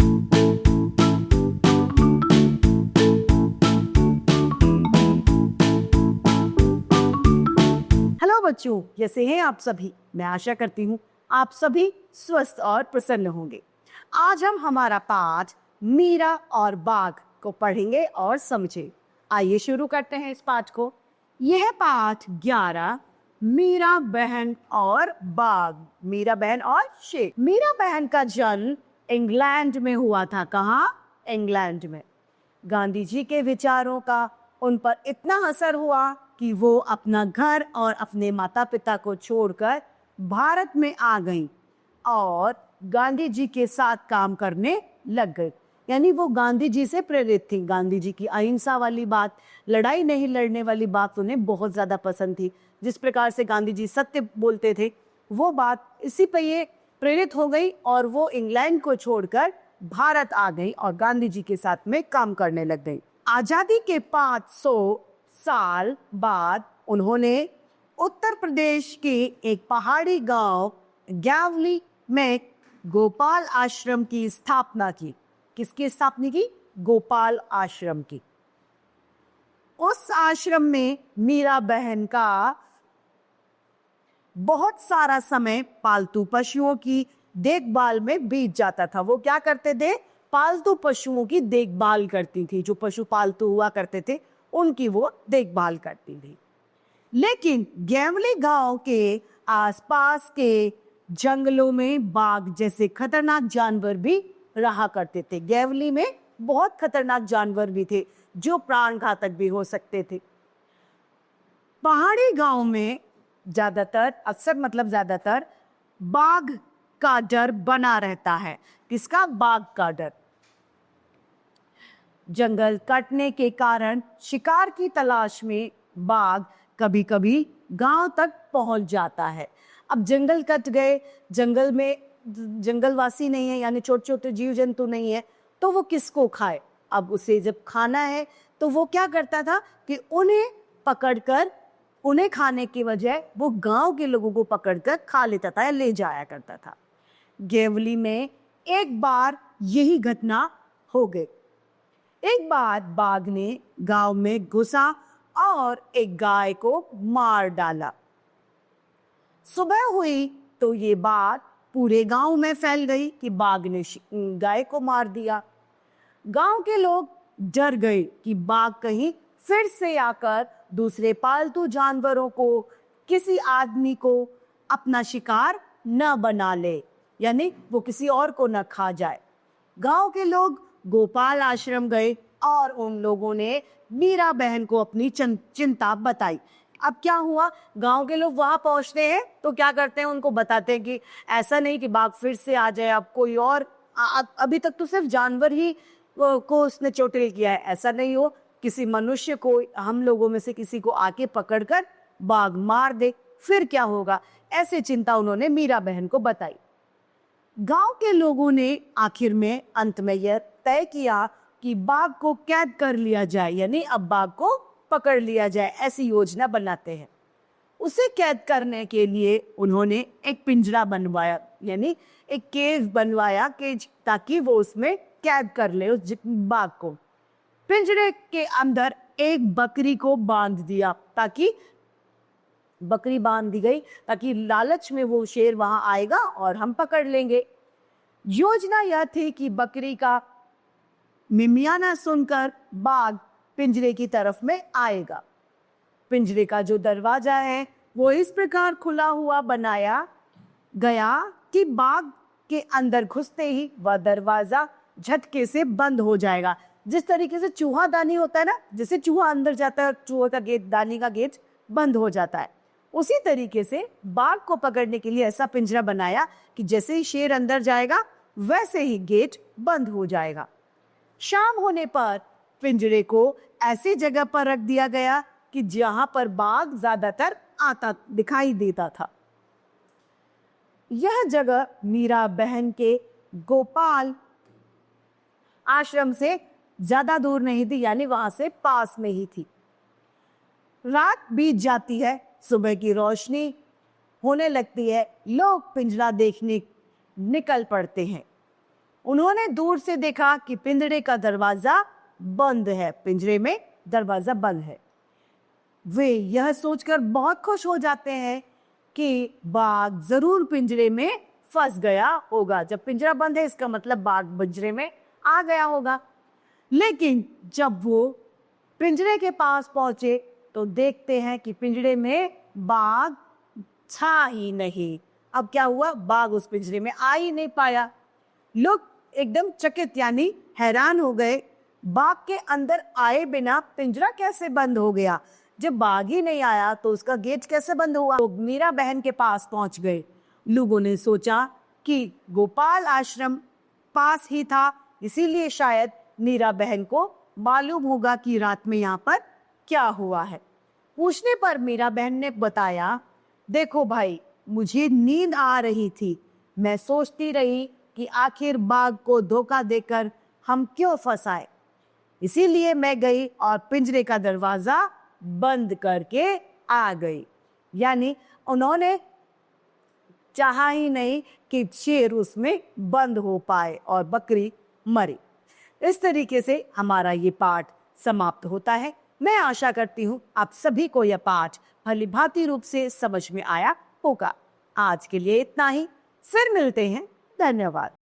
Hello बच्चों, कैसे हैं आप सभी। मैं आशा करती हूँ आप सभी स्वस्थ और प्रसन्न होंगे। आज हम हमारा पाठ मीरा और बाघ को पढ़ेंगे और समझे। आइए शुरू करते हैं इस पाठ को। यह पाठ 11 मीरा बहन और बाघ, मीरा बहन और शेर। मीरा बहन का जन्म इंग्लैंड में हुआ था। कहाँ? इंग्लैंड में। गांधी जी के विचारों का उन पर इतना असर हुआ कि वो अपना घर और अपने माता पिता को छोड़कर भारत में आ गईं और गांधी जी के साथ काम करने लग गई। यानी वो गांधी जी से प्रेरित थी। गांधी जी की अहिंसा वाली बात, लड़ाई नहीं लड़ने वाली बात उन्हें बहुत ज़्यादा पसंद थी। जिस प्रकार से गांधी जी सत्य बोलते थे, वो बात इसी पे ये प्रेरित हो गई और वो इंग्लैंड को छोड़कर भारत आ गई और गांधी जी के साथ में काम करने लग गई। आजादी के 500 साल बाद उन्होंने उत्तर प्रदेश के एक पहाड़ी गांव ग्यावली में गोपाल आश्रम की स्थापना की। किसकी स्थापना की? गोपाल आश्रम की। उस आश्रम में मीरा बहन का बहुत सारा समय पालतू पशुओं की देखभाल में बीत जाता था। वो क्या करते थे? पालतू पशुओं की देखभाल करती थी। जो पशु पालतू हुआ करते थे उनकी वो देखभाल करती थी। लेकिन गेवली गांव के आसपास के जंगलों में बाघ जैसे खतरनाक जानवर भी रहा करते थे। गेवली में बहुत खतरनाक जानवर भी थे जो प्राण घातक भी हो सकते थे। पहाड़ी गांव में ज्यादातर बाघ का डर बना रहता है। किसका? बाघ का डर। जंगल कटने के कारण शिकार की तलाश में बाघ कभी कभी गांव तक पहुंच जाता है। अब जंगल कट गए, जंगल में जंगलवासी नहीं है, यानी छोटे छोटे जीव जंतु नहीं है, तो वो किसको खाए? अब उसे जब खाना है तो वो क्या करता था कि उन्हें पकड़कर, उन्हें खाने की बजाय वो गांव के लोगों को पकड़कर खा लेता था या ले जाया करता था। गेवली में एक बार यही घटना हो गई। एक बार बाघ ने गांव में घुसा और एक गाय को मार डाला। सुबह हुई तो ये बात पूरे गांव में फैल गई कि बाघ ने गाय को मार दिया। गांव के लोग डर गए कि बाघ कहीं फिर से आकर दूसरे पालतू जानवरों को, किसी आदमी को अपना शिकार न बना ले, यानी वो किसी और को न खा जाए। गांव के लोग गोपाल आश्रम गए और उन लोगों ने मीरा बहन को अपनी चिंता बताई। अब क्या हुआ? गांव के लोग वहां पहुंचते हैं तो क्या करते हैं? उनको बताते हैं कि ऐसा नहीं कि बाघ फिर से आ जाए, अब कोई और, अभी तक तो सिर्फ जानवर ही को उसने चोटिल किया है, ऐसा नहीं हो किसी मनुष्य को, हम लोगों में से किसी को आके पकड़कर बाघ मार दे, फिर क्या होगा? ऐसे चिंता उन्होंने मीरा बहन को बताई। गांव के लोगों ने आखिर में अंत में यह तय किया कि बाघ को कैद कर लिया जाए, यानी अब बाघ को पकड़ लिया जाए, ऐसी योजना बनाते हैं। उसे कैद करने के लिए उन्होंने एक पिंजरा बनवाया, यानी एक केज बनवाया, केज, ताकि वो उसमें कैद कर ले उस बाघ को। पिंजरे के अंदर एक बकरी को बांध दिया, ताकि बकरी बांध दी गई ताकि लालच में वो शेर वहां आएगा और हम पकड़ लेंगे। योजना यह थी कि बकरी का मिमियाना सुनकर बाघ पिंजरे की तरफ में आएगा। पिंजरे का जो दरवाजा है वो इस प्रकार खुला हुआ बनाया गया कि बाघ के अंदर घुसते ही वह दरवाजा झटके से बंद हो जाएगा। जिस तरीके से चूहा दानी होता है ना, जैसे चूहा अंदर जाता है, चूहे का गेट, दानी का गेट बंद हो जाता है, उसी तरीके से बाघ को पकड़ने के लिए ऐसा पिंजरा बनाया कि जैसे ही शेर अंदर जाएगा वैसे ही गेट बंद हो जाएगा। शाम होने पर पिंजरे को ऐसी जगह पर रख दिया गया कि जहां पर बाघ ज्यादातर आता दिखाई देता था। यह जगह मीरा बहन के गोपाल आश्रम से ज्यादा दूर नहीं थी, यानी वहां से पास में ही थी। रात बीत जाती है, सुबह की रोशनी होने लगती है, लोग पिंजरा देखने निकल पड़ते हैं। उन्होंने दूर से देखा कि पिंजरे का दरवाजा बंद है, पिंजरे में दरवाजा बंद है। वे यह सोचकर बहुत खुश हो जाते हैं कि बाघ जरूर पिंजरे में फंस गया होगा। जब पिंजरा बंद है इसका मतलब बाघ पिंजरे में आ गया होगा। लेकिन जब वो पिंजरे के पास पहुंचे तो देखते हैं कि पिंजरे में बाघ था ही नहीं। अब क्या हुआ, बाघ उस पिंजरे में आ ही नहीं पाया। लोग एकदम चकित यानी हैरान हो गए, बाघ के अंदर आए बिना पिंजरा कैसे बंद हो गया? जब बाघ ही नहीं आया तो उसका गेट कैसे बंद हुआ? लोग मीरा बहन के पास पहुंच गए। लोगों ने सोचा कि गोपाल आश्रम पास ही था, इसीलिए शायद मीरा बहन को मालूम होगा कि रात में यहाँ पर क्या हुआ है। पूछने पर मीरा बहन ने बताया, देखो भाई, मुझे नींद आ रही थी, मैं सोचती रही कि आखिर बाघ को धोखा देकर हम क्यों फंसाए, इसीलिए मैं गई और पिंजरे का दरवाजा बंद करके आ गई। यानी उन्होंने चाहा ही नहीं कि शेर उसमें बंद हो पाए और बकरी मरी। इस तरीके से हमारा ये पाठ समाप्त होता है। मैं आशा करती हूँ आप सभी को यह पाठ भलीभांति रूप से समझ में आया होगा। आज के लिए इतना ही, फिर मिलते हैं। धन्यवाद।